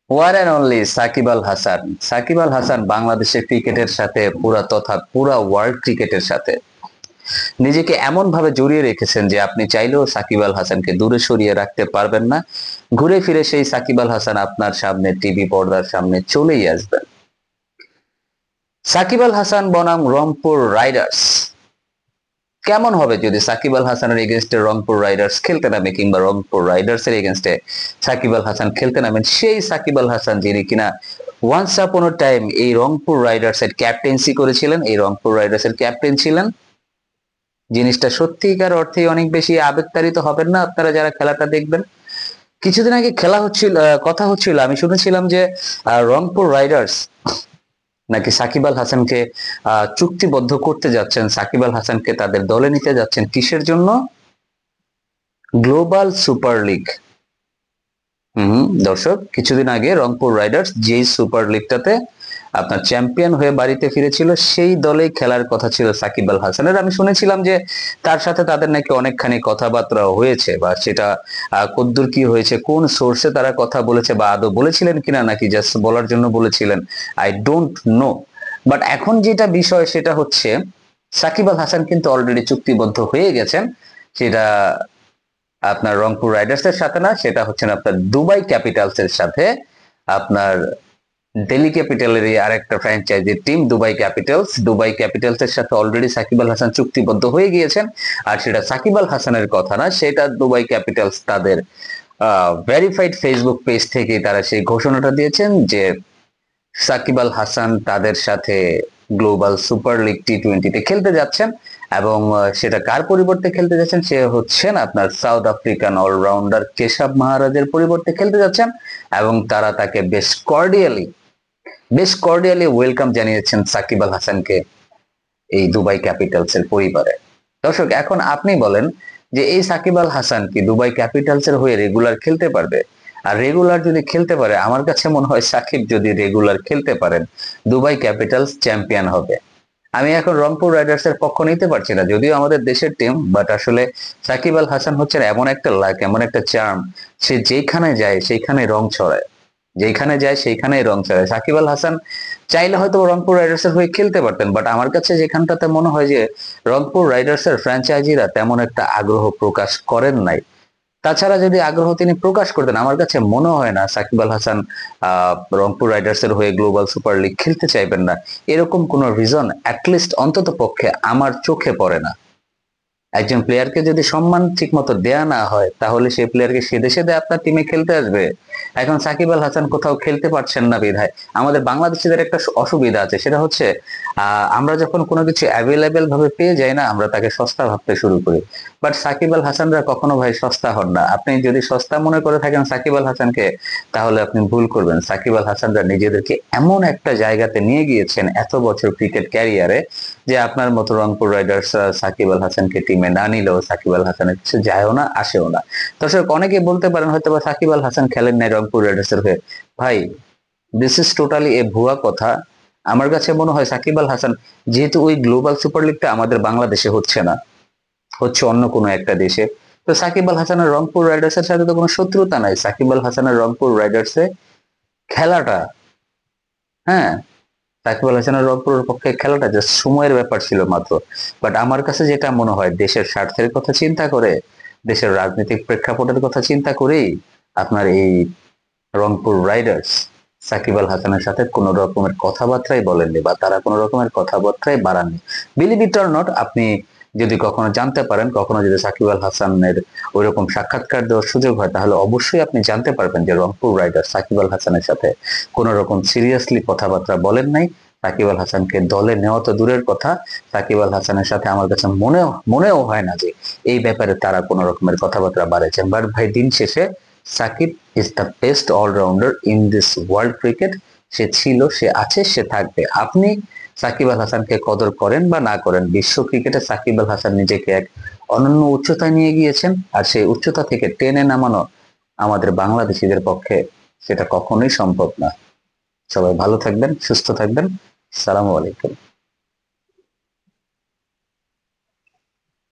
One and only Shakib Al Hasan. Shakib Al Hasan বাংলাদেশের ক্রিকেটের সাথে পুরা তথা পুরা ওয়ার্ল্ড ক্রিকেটের সাথে নিজেকে এমন ভাবে জড়িয়ে রেখেছেন যে আপনি চাইলেও সাকিব আল হাসানকে দূরে সরিয়ে রাখতে পারবেন না। ঘুরে ফিরে সেই সাকিব আল হাসান আপনার সামনে টিভি পর্দার সামনে চলেই আসবেন। সাকিব আল হাসান বনাম রংপুর রাইডার্স। কেমন হবে যদি সাকিব আল হাসানের এগেনস্টে রংপুর রাইডার্স খেলতে নামে, কিংবা রংপুর রাইডার্স এর এগেনস্টে সাকিব আল হাসান খেলতে নামেন? সেই সাকিব আল হাসান যিনি কিনা ওয়ান্স আপন ও টাইম এই রংপুর রাইডার্স এর ক্যাপ্টেন্সি করেছিলেন, এই রংপুর রাইডার্স এর ক্যাপ্টেন ছিলেন। জিনিসটা সত্যিকার অর্থেই অনেক বেশি আবেগতাড়িত হবেন না আপনারা যারা খেলাটা দেখবেন? কিছুদিন আগে খেলা হচ্ছিল, কথা হচ্ছিল, আমি শুনেছিলাম যে রংপুর রাইডার্স নাকি সাকিব আল হাসানকে চুক্তিবদ্ধ করতে যাচ্ছেন, সাকিব আল হাসানকে তাদের দলে নিতে যাচ্ছেন। কিসের জন্য? Global super league. দর্শক, কিছুদিন আগে রংপুর রাইডার্স যেই সুপার লিগটাতে আপনার চ্যাম্পিয়ন হয়ে বাড়িতে ফিরেছিল, সেই দলে খেলার কথা ছিল সাকিব আল হাসানের। আমি শুনেছিলাম যে তার সাথে তাদের নাকি অনেকখানি কথাবার্তা হয়েছে, বা সেটা কদ্দূর কি হয়েছে, কোন সোর্সে তারা কথা বলেছে, বা আদৌ বলেছিলেন কিনা, নাকি জাস্ট বলার জন্য বলেছিলেন, আই ডোন্ট নো। বাট এখন যেটা বিষয় সেটা হচ্ছে সাকিব আল হাসান কিন্তু অলরেডি চুক্তিবদ্ধ হয়ে গেছেন। সেটা আপনার রংপুর রাইডার্স এর সাথে না, সেটা হচ্ছে আপনার দুবাই ক্যাপিটালস এর সাথে। আপনার দিল্লি ক্যাপিটালেরই আরেকটা franchise team Dubai Capitals, Dubai Capitals এর সাথে অলরেডি সাকিব আল হাসান চুক্তিবদ্ধ হয়ে গিয়েছেন। আর সেটা সাকিব আল হাসানের কথা না, সেটা দুবাই ক্যাপিটালস তাদের ভেরিফাইড ফেসবুক পেজ থেকে তারা সেই ঘোষণাটা দিয়েছেন যে সাকিব আল হাসান তাদের সাথে গ্লোবাল সুপার লিগ টি-20-তে খেলতে যাচ্ছেন। এবং সেটা কার পরিবর্তে খেলতে যাচ্ছেন? সে হচ্ছেন আপনার সাউথ আফ্রিকান অলরাউন্ডার কেশব মাহারাজের পরিবর্তে খেলতে যাচ্ছেন। এবং তারা তাকে বেশ কর্ডিয়ালি ওয়েলকাম জানিয়েছেন সাকিব আল হাসানকে এই দুবাই ক্যাপিটালস এর পরিবারে। দর্শক, এখন আপনি বলেন যে এই সাকিব আল হাসান কি দুবাই ক্যাপিটালস এর হয়ে রেগুলার খেলতে পারবে? আর রেগুলার যদি খেলতে পারে, আমার কাছে মনে হয় সাকিব যদি রেগুলার খেলতে পারেন, দুবাই ক্যাপিটালস চ্যাম্পিয়ন হবে। আমি এখন রংপুর রাইডার্স এর পক্ষ নিতে পারছি না, যদিও আমাদের দেশের টিম, বাট আসলে সাকিব আল হাসান হচ্ছেন এমন একটা লাক, এমন একটা চার্ম, সে যেখানে যায় সেইখানে রং ছড়ায়, যেখানে যায় সেইখানেই রং ছড়ায়। সাকিব আল হাসান চাইলে হয়তো রংপুর রাইডার্স এর হয়ে খেলতে পারতেন, বাট আমার কাছে যেখানটাতে মনে হয় যে রংপুর রাইডার্স এর ফ্র্যাঞ্চাইজিরা তেমন একটা আগ্রহ প্রকাশ করেন নাই। তাছাড়া যদি আগ্রহ তিনি প্রকাশ করতেন, আমার কাছে মনে হয় না সাকিব আল হাসান রংপুর রাইডার্স এর হয়ে গ্লোবাল সুপার লিগ খেলতে চাইবেন না। এরকম কোন রিজন অ্যাটলিস্ট অন্তত পক্ষে আমার চোখে পড়ে না। একজন প্লেয়ারকে যদি সম্মান ঠিক মতো দেয়া না হয়, তাহলে সেই প্লেয়ারকে সেধে সেধে আপনার টিমে খেলতে আসবে? এখন সাকিব আল হাসান কোথাও খেলতে পারছেন না বিধায় আমাদের বাংলাদেশিদের একটা অসুবিধা আছে, সেটা হচ্ছে আমরা যখন কোনো কিছু অ্যাভেলেবেল ভাবে পেয়ে যাই না, আমরা তাকে সস্তা ভাবতে শুরু করি। বাট সাকিব আল হাসানরা কখনো ভাই সস্তা হন না। আপনি যদি সস্তা মনে করে থাকেন সাকিব আল হাসানকে, তাহলে আপনি ভুল করবেন। সাকিব আল হাসানরা নিজেদেরকে এমন একটা জায়গাতে নিয়ে গিয়েছেন এত বছর ক্রিকেট ক্যারিয়ারে, যে আপনার মতো রংপুর রাইডার্স সাকিব আল হাসানকে টিমে না নিলেও সাকিব আল হাসানের কিছু যায়ও না আসেও না। দর্শক, অনেকে বলতে পারেন হয়তো বা সাকিব আল হাসান খেলেন নাই রংপুর রাইডার্স এর হয়ে। ভাই, দিস ইজ টোটালি এ ভুয়া কথা। আমার কাছে মনে হয় সাকিব আল হাসান, যেহেতু ওই গ্লোবাল সুপার লিগটা আমাদের বাংলাদেশে হচ্ছে না, হচ্ছে অন্য কোনো একটা দেশে, তো সাকিব আল হাসানের রংপুর রাইডার্স এর সাথে তো কোনো শত্রুতা নাই। সাকিব আল হাসানের রংপুর রাইডার্স এ খেলাটা, হ্যাঁ, সাকিব আল হাসানের রংপুরের পক্ষে খেলাটা জাস্ট সময়ের ব্যাপার ছিল মাত্র। বাট আমার কাছে যেটা মনে হয়, দেশের স্বার্থের কথা চিন্তা করে, দেশের রাজনৈতিক প্রেক্ষাপটের কথা চিন্তা করেই আপনার এই রংপুর রাইডার্স সাকিব আল হাসানের সাথে কোনো রকমের কথাবার্তাই বলেননি, বা তারা কোনো রকমের কথাবার্তাই বাড়াননি। বিলিভ ইট অর নট, আপনি যদি কখনো জানতে পারেন, কখনো যদি সাকিব আল হাসানের ওইরকম সাক্ষাৎকার দেওয়ার সুযোগ হয়, তাহলে অবশ্যই আপনি জানতে পারবেন যে রংপুর রাইডার্স সাকিব আল হাসানের সাথে কোনো রকম সিরিয়াসলি কথাবার্তা বলেন নাই। সাকিব আল হাসানকে দলে নেওয়া তো দূরের কথা, সাকিব আল হাসানের সাথে আমার কাছে মনেও হয় না যে এই ব্যাপারে তারা কোনো রকমের কথাবার্তা বাড়াইছেন। বাট ভাই, দিন শেষে Shakib is the best allrounder in this world cricket. সে ছিল, সে আছে, সে থাকবে। আপনি সাকিব আল হাসানকে কদর করেন বা না করেন, বিশ্ব ক্রিকেটে সাকিব আল হাসান নিজেকে এক অনন্য উচ্চতায় নিয়ে গিয়েছেন। আর সেই উচ্চতা থেকে টেনে নামানো আমাদের বাংলাদেশিদের পক্ষে সেটা কখনোই সম্ভব না। সবাই ভালো থাকবেন, সুস্থ থাকবেন। সালামু আলাইকুম।